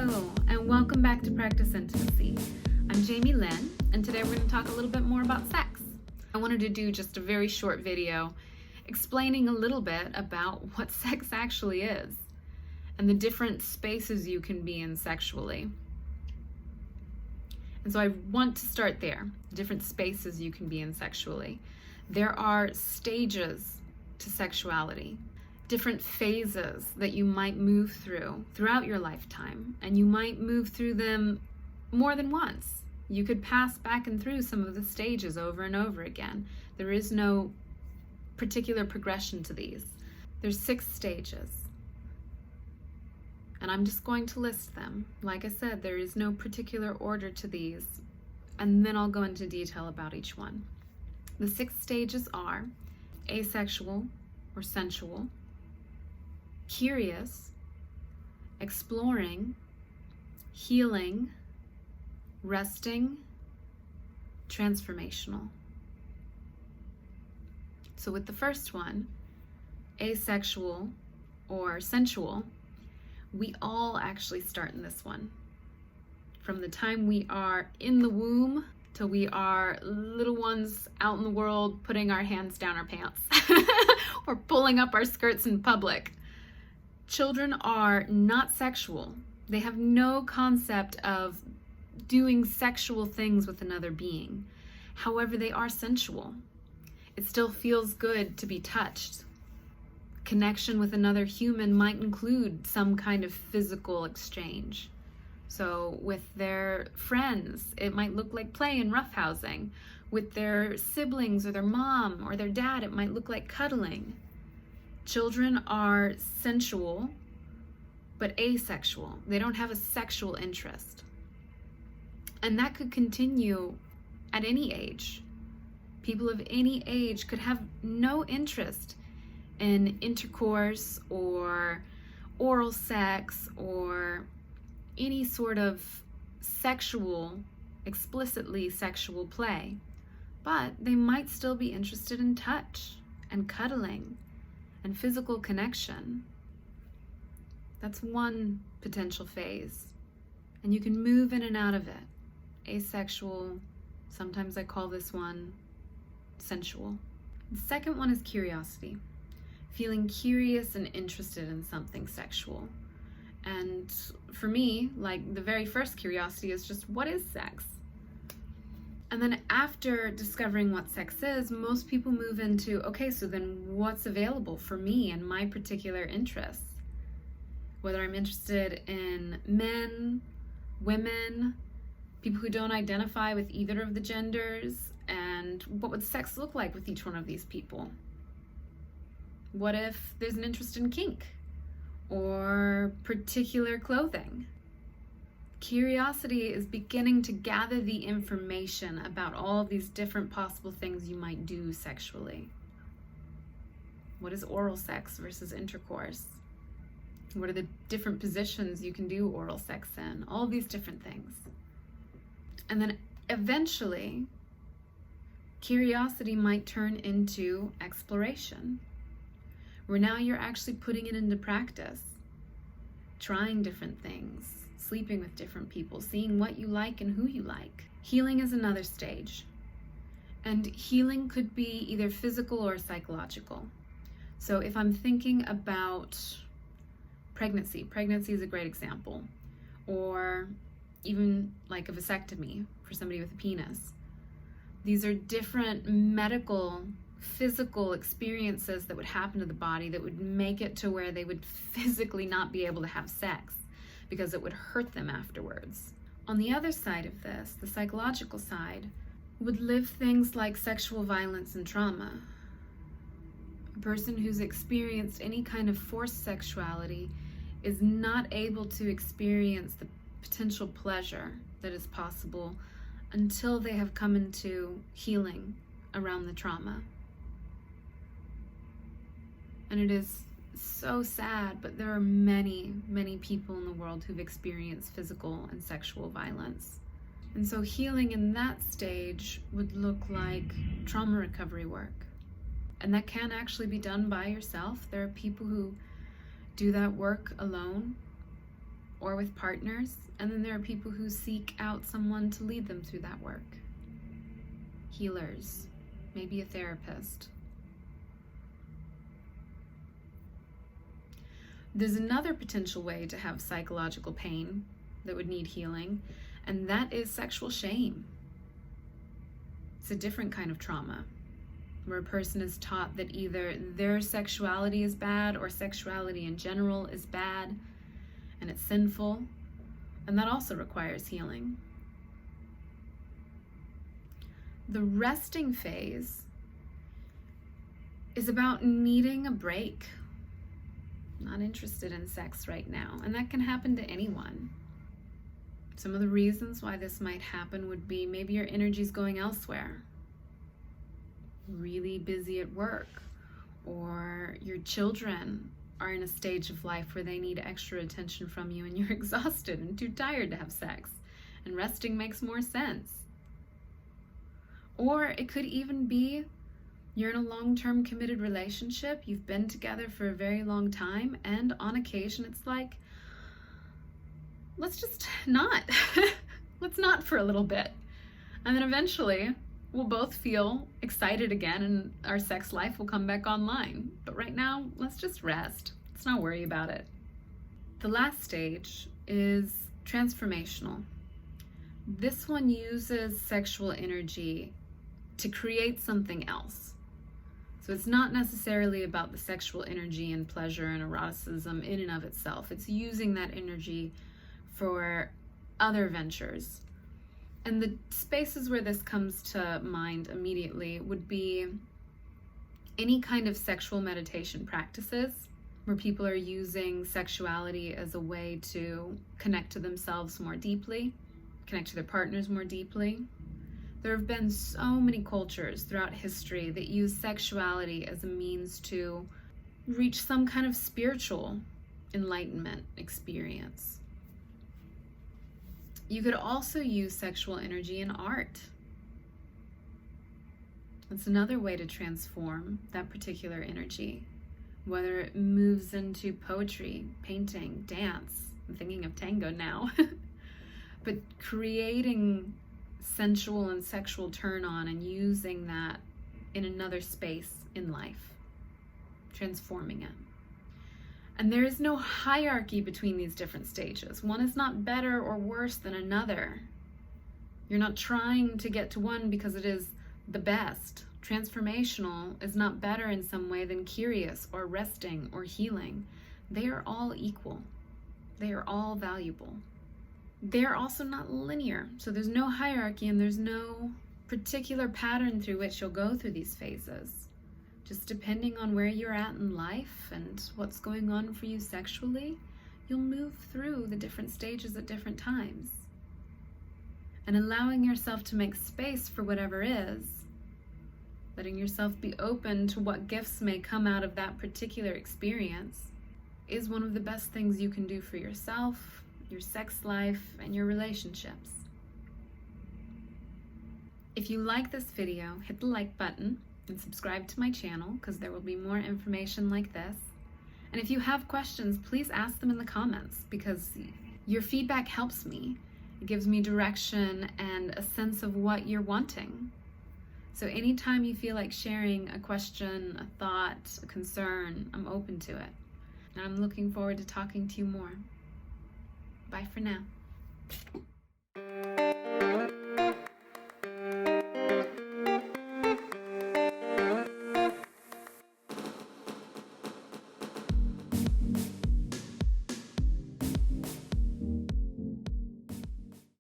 Hello, and welcome back to Practice Intimacy. I'm Jami Lynn, and today we're going to talk a little bit more about sex. I wanted to do just a very short video explaining a little bit about what sex actually is and the different spaces you can be in sexually. And so I want to start there, different spaces you can be in sexually. There are stages to sexuality, different phases that you might move through throughout your lifetime, and you might move through them more than once. You could pass back and through some of the stages over and over again. There is no particular progression to these. There's 6 stages, and I'm just going to list them. Like I said, there is no particular order to these, and then I'll go into detail about each one. The 6 stages are asexual or sensual, curious, exploring, healing, resting, transformational. So with the first one, asexual or sensual, we all actually start in this one. From the time we are in the womb till we are little ones out in the world putting our hands down our pants or pulling up our skirts in public. Children are not sexual. They have no concept of doing sexual things with another being. However, they are sensual. It still feels good to be touched. Connection with another human might include some kind of physical exchange. So with their friends, it might look like play and roughhousing. With their siblings or their mom or their dad, it might look like cuddling. Children are sensual, but asexual. They don't have a sexual interest. And that could continue at any age. People of any age could have no interest in intercourse or oral sex or any sort of sexual, explicitly sexual play. But they might still be interested in touch and cuddling and physical connection. That's one potential phase. And you can move in and out of it. Asexual, sometimes I call this one sensual. The second one is curiosity. Feeling curious and interested in something sexual. And for me, like the very first curiosity is just, what is sex? And then after discovering what sex is, most people move into, okay, so then what's available for me and my particular interests? Whether I'm interested in men, women, people who don't identify with either of the genders, and what would sex look like with each one of these people? What if there's an interest in kink or particular clothing? Curiosity is beginning to gather the information about all of these different possible things you might do sexually. What is oral sex versus intercourse? What are the different positions you can do oral sex in? All these different things. And then eventually, curiosity might turn into exploration, where now you're actually putting it into practice, trying different things, sleeping with different people, seeing what you like and who you like. Healing is another stage. And healing could be either physical or psychological. So if I'm thinking about pregnancy is a great example. Or even like a vasectomy for somebody with a penis. These are different medical, physical experiences that would happen to the body that would make it to where they would physically not be able to have sex because it would hurt them afterwards. On the other side of this, the psychological side, would live things like sexual violence and trauma. A person who's experienced any kind of forced sexuality is not able to experience the potential pleasure that is possible until they have come into healing around the trauma. And it is so sad, but there are many, many people in the world who've experienced physical and sexual violence. And so healing in that stage would look like trauma recovery work. And that can actually be done by yourself. There are people who do that work alone, or with partners, and then there are people who seek out someone to lead them through that work. Healers, maybe a therapist. There's another potential way to have psychological pain that would need healing, and that is sexual shame. It's a different kind of trauma, where a person is taught that either their sexuality is bad or sexuality in general is bad and it's sinful, and that also requires healing. The resting phase is about needing a break. Not interested in sex right now, and that can happen to anyone. Some of the reasons why this might happen would be maybe your energy's going elsewhere, really busy at work, or your children are in a stage of life where they need extra attention from you and you're exhausted and too tired to have sex, and resting makes more sense. Or it could even be you're in a long-term committed relationship, you've been together for a very long time, and on occasion it's like, let's just not. Let's not for a little bit. And then eventually we'll both feel excited again and our sex life will come back online. But right now, let's just rest. Let's not worry about it. The last stage is transformational. This one uses sexual energy to create something else. So it's not necessarily about the sexual energy and pleasure and eroticism in and of itself. It's using that energy for other ventures. And the spaces where this comes to mind immediately would be any kind of sexual meditation practices where people are using sexuality as a way to connect to themselves more deeply, connect to their partners more deeply. There have been so many cultures throughout history that use sexuality as a means to reach some kind of spiritual enlightenment experience. You could also use sexual energy in art. It's another way to transform that particular energy, whether it moves into poetry, painting, dance. I'm thinking of tango now. But creating sensual and sexual turn on and using that in another space in life, transforming it. And there is no hierarchy between these different stages. One is not better or worse than another. You're not trying to get to one because it is the best. Transformational is not better in some way than curious or resting or healing. They are all equal. They are all valuable. They are also not linear. So there's no hierarchy and there's no particular pattern through which you'll go through these phases. Just depending on where you're at in life and what's going on for you sexually, you'll move through the different stages at different times. And allowing yourself to make space for whatever is, letting yourself be open to what gifts may come out of that particular experience, is one of the best things you can do for yourself, your sex life, and your relationships. If you like this video, hit the like button and subscribe to my channel because there will be more information like this. And if you have questions, please ask them in the comments because your feedback helps me. It gives me direction and a sense of what you're wanting. So anytime you feel like sharing a question, a thought, a concern, I'm open to it. And I'm looking forward to talking to you more. Bye for now.